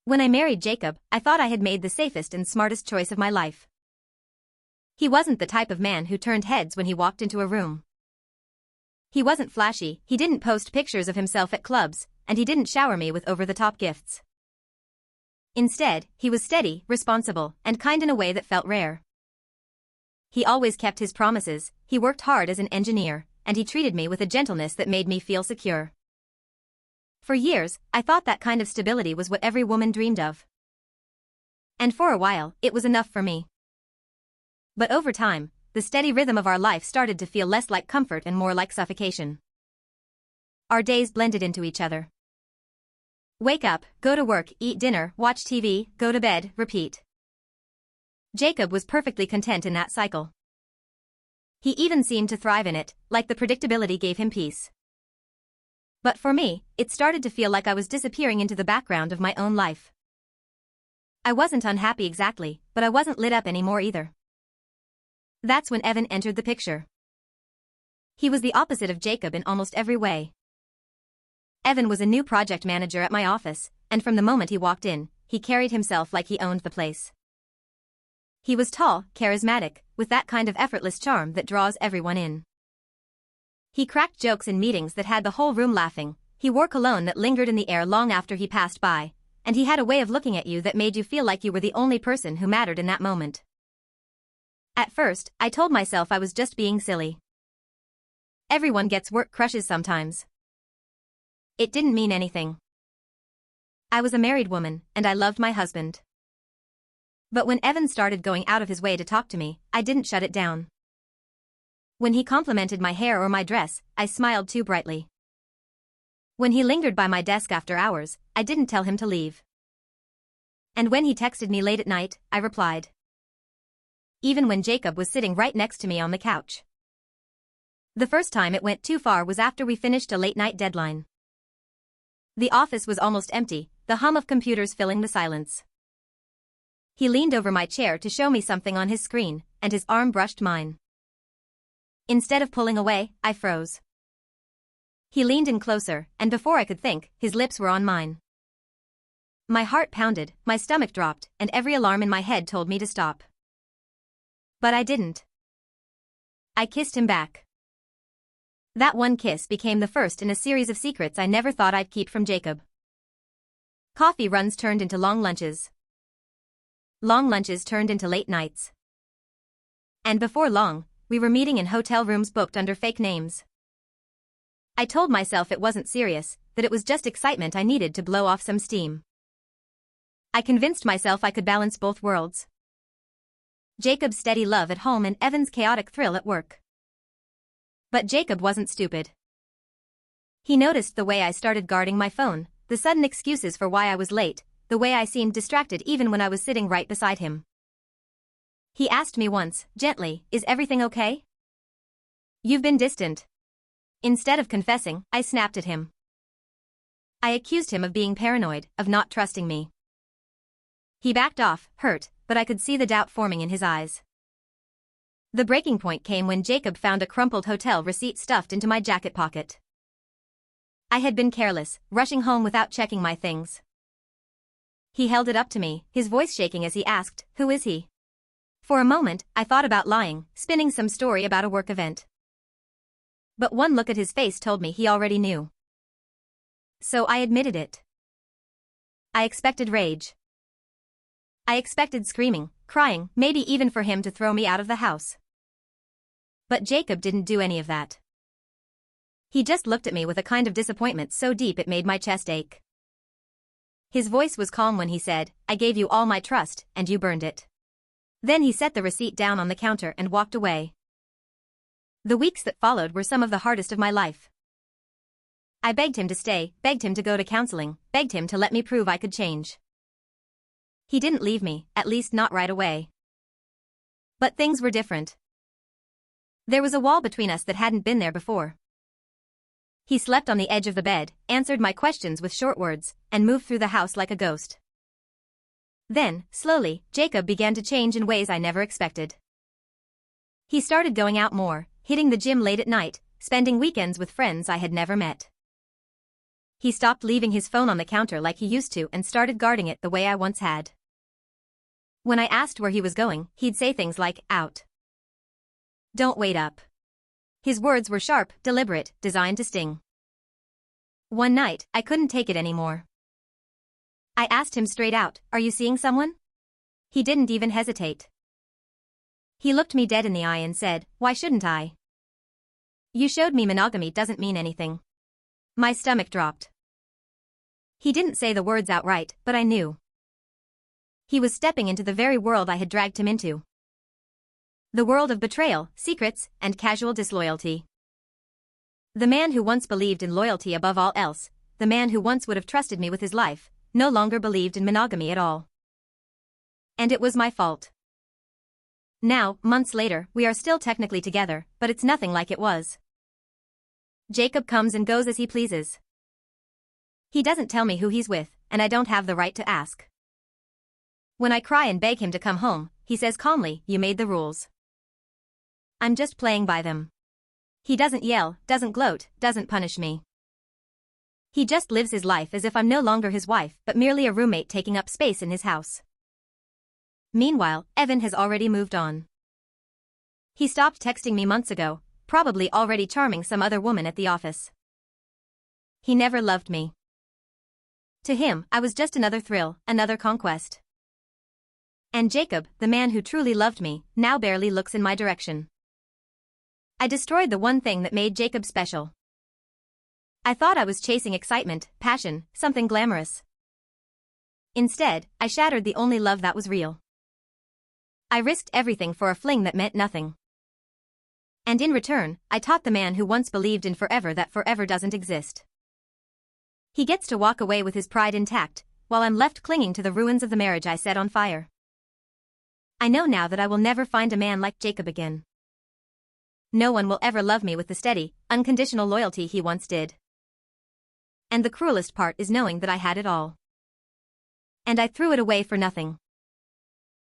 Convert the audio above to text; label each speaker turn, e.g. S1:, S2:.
S1: When I married Jacob, I thought I had made the safest and smartest choice of my life. He wasn't the type of man who turned heads when he walked into a room. He wasn't flashy, he didn't post pictures of himself at clubs, and he didn't shower me with over-the-top gifts. Instead, he was steady, responsible, and kind in a way that felt rare. He always kept his promises, he worked hard as an engineer, and he treated me with a gentleness that made me feel secure. For years, I thought that kind of stability was what every woman dreamed of. And for a while, it was enough for me. But over time, the steady rhythm of our life started to feel less like comfort and more like suffocation. Our days blended into each other. Wake up, go to work, eat dinner, watch TV, go to bed, repeat. Jacob was perfectly content in that cycle. He even seemed to thrive in it, like the predictability gave him peace. But for me, it started to feel like I was disappearing into the background of my own life. I wasn't unhappy exactly, but I wasn't lit up anymore either. That's when Evan entered the picture. He was the opposite of Jacob in almost every way. Evan was a new project manager at my office, and from the moment he walked in, he carried himself like he owned the place. He was tall, charismatic, with that kind of effortless charm that draws everyone in. He cracked jokes in meetings that had the whole room laughing, he wore cologne that lingered in the air long after he passed by, and he had a way of looking at you that made you feel like you were the only person who mattered in that moment. At first, I told myself I was just being silly. Everyone gets work crushes sometimes. It didn't mean anything. I was a married woman, and I loved my husband. But when Evan started going out of his way to talk to me, I didn't shut it down. When he complimented my hair or my dress, I smiled too brightly. When he lingered by my desk after hours, I didn't tell him to leave. And when he texted me late at night, I replied. Even when Jacob was sitting right next to me on the couch. The first time it went too far was after we finished a late-night deadline. The office was almost empty, the hum of computers filling the silence. He leaned over my chair to show me something on his screen, and his arm brushed mine. Instead of pulling away, I froze. He leaned in closer, and before I could think, his lips were on mine. My heart pounded, my stomach dropped, and every alarm in my head told me to stop. But I didn't. I kissed him back. That one kiss became the first in a series of secrets I never thought I'd keep from Jacob. Coffee runs turned into long lunches. Long lunches turned into late nights. And before long, we were meeting in hotel rooms booked under fake names. I told myself it wasn't serious, that it was just excitement I needed to blow off some steam. I convinced myself I could balance both worlds. Jacob's steady love at home and Evan's chaotic thrill at work. But Jacob wasn't stupid. He noticed the way I started guarding my phone, the sudden excuses for why I was late, the way I seemed distracted even when I was sitting right beside him. He asked me once, gently, "Is everything okay? You've been distant." Instead of confessing, I snapped at him. I accused him of being paranoid, of not trusting me. He backed off, hurt, but I could see the doubt forming in his eyes. The breaking point came when Jacob found a crumpled hotel receipt stuffed into my jacket pocket. I had been careless, rushing home without checking my things. He held it up to me, his voice shaking as he asked, "Who is he?" For a moment, I thought about lying, spinning some story about a work event. But one look at his face told me he already knew. So I admitted it. I expected rage. I expected screaming, crying, maybe even for him to throw me out of the house. But Jacob didn't do any of that. He just looked at me with a kind of disappointment so deep it made my chest ache. His voice was calm when he said, "I gave you all my trust, and you burned it." Then he set the receipt down on the counter and walked away. The weeks that followed were some of the hardest of my life. I begged him to stay, begged him to go to counseling, begged him to let me prove I could change. He didn't leave me, at least not right away. But things were different. There was a wall between us that hadn't been there before. He slept on the edge of the bed, answered my questions with short words, and moved through the house like a ghost. Then, slowly, Jacob began to change in ways I never expected. He started going out more, hitting the gym late at night, spending weekends with friends I had never met. He stopped leaving his phone on the counter like he used to and started guarding it the way I once had. When I asked where he was going, he'd say things like, out. Don't wait up. His words were sharp, deliberate, designed to sting. One night, I couldn't take it anymore. I asked him straight out, are you seeing someone? He didn't even hesitate. He looked me dead in the eye and said, why shouldn't I? You showed me monogamy doesn't mean anything. My stomach dropped. He didn't say the words outright, but I knew. He was stepping into the very world I had dragged him into. The world of betrayal, secrets, and casual disloyalty. The man who once believed in loyalty above all else, the man who once would have trusted me with his life, no longer believed in monogamy at all. And it was my fault. Now, months later, we are still technically together, but it's nothing like it was. Jacob comes and goes as he pleases. He doesn't tell me who he's with, and I don't have the right to ask. When I cry and beg him to come home, he says calmly, you made the rules. I'm just playing by them. He doesn't yell, doesn't gloat, doesn't punish me. He just lives his life as if I'm no longer his wife but merely a roommate taking up space in his house. Meanwhile, Evan has already moved on. He stopped texting me months ago, probably already charming some other woman at the office. He never loved me. To him, I was just another thrill, another conquest. And Jacob, the man who truly loved me, now barely looks in my direction. I destroyed the one thing that made Jacob special. I thought I was chasing excitement, passion, something glamorous. Instead, I shattered the only love that was real. I risked everything for a fling that meant nothing. And in return, I taught the man who once believed in forever that forever doesn't exist. He gets to walk away with his pride intact, while I'm left clinging to the ruins of the marriage I set on fire. I know now that I will never find a man like Jacob again. No one will ever love me with the steady, unconditional loyalty he once did. And the cruelest part is knowing that I had it all. And I threw it away for nothing.